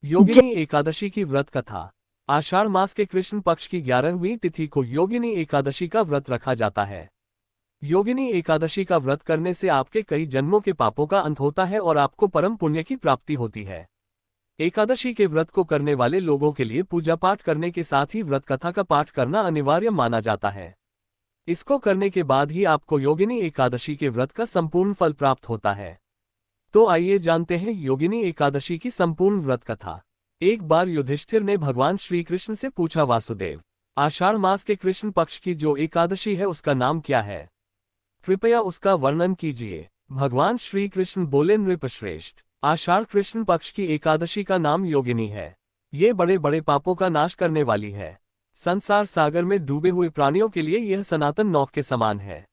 योगिनी एकादशी की व्रत कथा। आषाढ़ मास के कृष्ण पक्ष की 11वीं तिथि को योगिनी एकादशी का व्रत रखा जाता है। योगिनी एकादशी का व्रत करने से आपके कई जन्मों के पापों का अंत होता है और आपको परम पुण्य की प्राप्ति होती है। एकादशी के व्रत को करने वाले लोगों के लिए पूजा पाठ करने के साथ ही व्रत कथा का पाठ करना अनिवार्य माना जाता है। इसको करने के बाद ही आपको योगिनी एकादशी के व्रत का संपूर्ण फल प्राप्त होता है। तो आइए जानते हैं योगिनी एकादशी की संपूर्ण व्रत कथा। एक बार युधिष्ठिर ने भगवान श्री कृष्ण से पूछा, वासुदेव, आषाढ़ मास के कृष्ण पक्ष की जो एकादशी है उसका नाम क्या है? कृपया उसका वर्णन कीजिए। भगवान श्री कृष्ण बोले, नृपश्रेष्ठ, आषाढ़ कृष्ण पक्ष की एकादशी का नाम योगिनी है। ये बड़े बड़े पापों का नाश करने वाली है। संसार सागर में डूबे हुए प्राणियों के लिए यह सनातन नौक के समान है।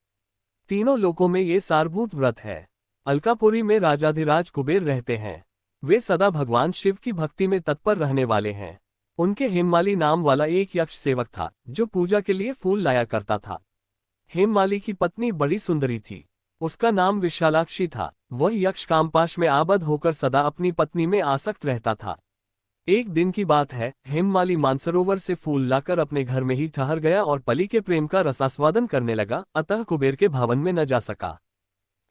तीनों लोकों में ये सारभूत व्रत है। अलकापुरी में राजाधिराज कुबेर रहते हैं। वे सदा भगवान शिव की भक्ति में तत्पर रहने वाले हैं। उनके हेममाली नाम वाला एक यक्ष सेवक था जो पूजा के लिए फूल लाया करता था। हेममाली की पत्नी बड़ी सुंदरी थी। उसका नाम विशालाक्षी था। वह यक्ष कामपाश में आबद्ध होकर सदा अपनी पत्नी में आसक्त रहता था। एक दिन की बात है, हेममाली मानसरोवर से फूल लाकर अपने घर में ही ठहर गया और पति के प्रेम का रसास्वादन करने लगा, अतः कुबेर के भवन में न जा सका।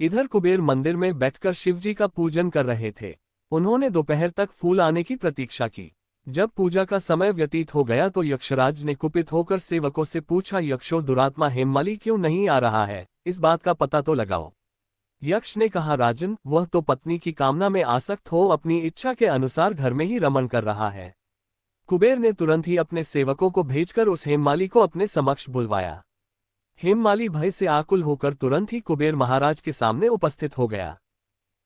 इधर कुबेर मंदिर में बैठकर शिवजी का पूजन कर रहे थे। उन्होंने दोपहर तक फूल आने की प्रतीक्षा की। जब पूजा का समय व्यतीत हो गया तो यक्षराज ने कुपित होकर सेवकों से पूछा, यक्षो दुरात्मा हेममाली क्यों नहीं आ रहा है? इस बात का पता तो लगाओ। यक्ष ने कहा, राजन, वह तो पत्नी की कामना में आसक्त हो अपनी इच्छा के अनुसार घर में ही रमण कर रहा है। कुबेर ने तुरंत ही अपने सेवकों को भेजकर उस हेममाली को अपने समक्ष बुलवाया। हेममाली भय से आकुल होकर तुरंत ही कुबेर महाराज के सामने उपस्थित हो गया।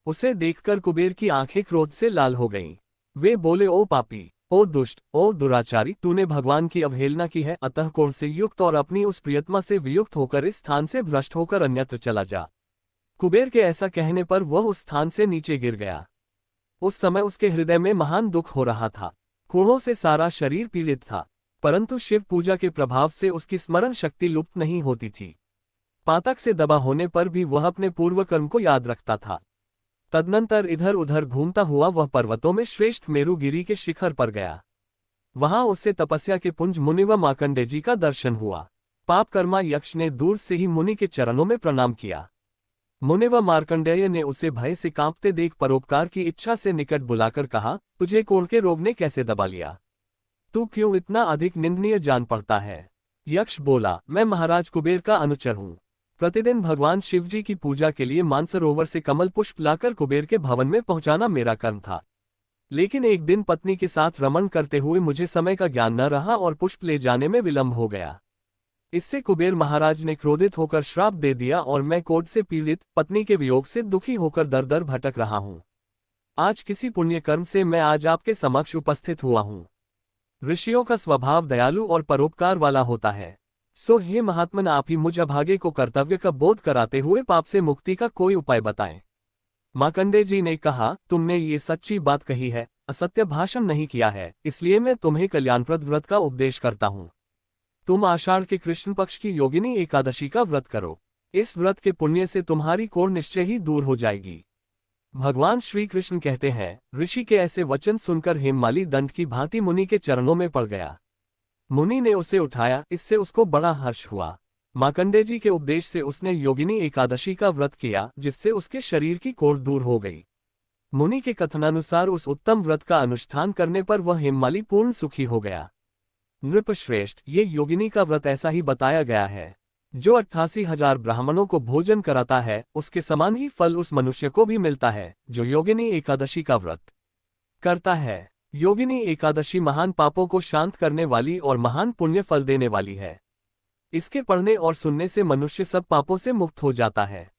उसे देखकर कुबेर की आंखें क्रोध से लाल हो गईं। वे बोले, ओ पापी, ओ दुष्ट, ओ दुराचारी, तूने भगवान की अवहेलना की है, अतः क्रोध से युक्त और अपनी उस प्रियतमा से वियुक्त होकर इस स्थान से भ्रष्ट होकर अन्यत्र चला जा। कुबेर के ऐसा कहने पर वह उस स्थान से नीचे गिर गया। उस समय उसके हृदय में महान दुख हो रहा था। कोढ़ों से सारा शरीर पीड़ित था, परंतु शिव पूजा के प्रभाव से उसकी स्मरण शक्ति लुप्त नहीं होती थी। पातक से दबा होने पर भी वह अपने पूर्व कर्म को याद रखता था। तदनंतर इधर उधर घूमता हुआ वह पर्वतों में श्रेष्ठ मेरुगिरी के शिखर पर गया। वहां उसे तपस्या के पुंज मुनि व मार्कंडेय जी का दर्शन हुआ। पापकर्मा यक्ष ने दूर से ही मुनि के चरणों में प्रणाम किया। मुनि व मार्कंडेय ने उसे भय से कांपते देख परोपकार की इच्छा से निकट बुलाकर कहा, तुझे कोढ़ के रोग ने कैसे दबा लिया? तू क्यों इतना अधिक निंदनीय जान पड़ता है? यक्ष बोला, मैं महाराज कुबेर का अनुचर हूँ। प्रतिदिन भगवान शिवजी की पूजा के लिए मानसरोवर से कमल पुष्प लाकर कुबेर के भवन में पहुंचाना मेरा कर्म था। लेकिन एक दिन पत्नी के साथ रमण करते हुए मुझे समय का ज्ञान न रहा और पुष्प ले जाने में विलंब हो गया। इससे कुबेर महाराज ने क्रोधित होकर श्राप दे दिया और मैं क्रोध से पीड़ित पत्नी के वियोग से दुखी होकर दर दर भटक रहा हूँ। आज किसी पुण्य कर्म से मैं आज आपके समक्ष उपस्थित हुआ हूँ। ऋषियों का स्वभाव दयालु और परोपकार वाला होता है। सो हे महात्मन, आप ही मुझ अभागे को कर्तव्य का बोध कराते हुए पाप से मुक्ति का कोई उपाय बताएं। मार्कंडेय जी ने कहा, तुमने ये सच्ची बात कही है, असत्य भाषण नहीं किया है, इसलिए मैं तुम्हें कल्याणप्रद व्रत का उपदेश करता हूँ। तुम आषाढ़ के कृष्ण पक्ष की योगिनी एकादशी का व्रत करो। इस व्रत के पुण्य से तुम्हारी कोढ़ निश्चय ही दूर हो जाएगी। भगवान श्री कृष्ण कहते हैं, ऋषि के ऐसे वचन सुनकर हेममाली दंड की भांति मुनि के चरणों में पड़ गया। मुनि ने उसे उठाया, इससे उसको बड़ा हर्ष हुआ। मार्कंडेय जी के उपदेश से उसने योगिनी एकादशी का व्रत किया, जिससे उसके शरीर की कोढ़ दूर हो गई। मुनि के कथनानुसार उस उत्तम व्रत का अनुष्ठान करने पर वह हेममाली पूर्ण सुखी हो गया। नृपश्रेष्ठ, ये योगिनी का व्रत ऐसा ही बताया गया है। जो 88,000 ब्राह्मणों को भोजन कराता है, उसके समान ही फल उस मनुष्य को भी मिलता है जो योगिनी एकादशी का व्रत करता है। योगिनी एकादशी महान पापों को शांत करने वाली और महान पुण्य फल देने वाली है। इसके पढ़ने और सुनने से मनुष्य सब पापों से मुक्त हो जाता है।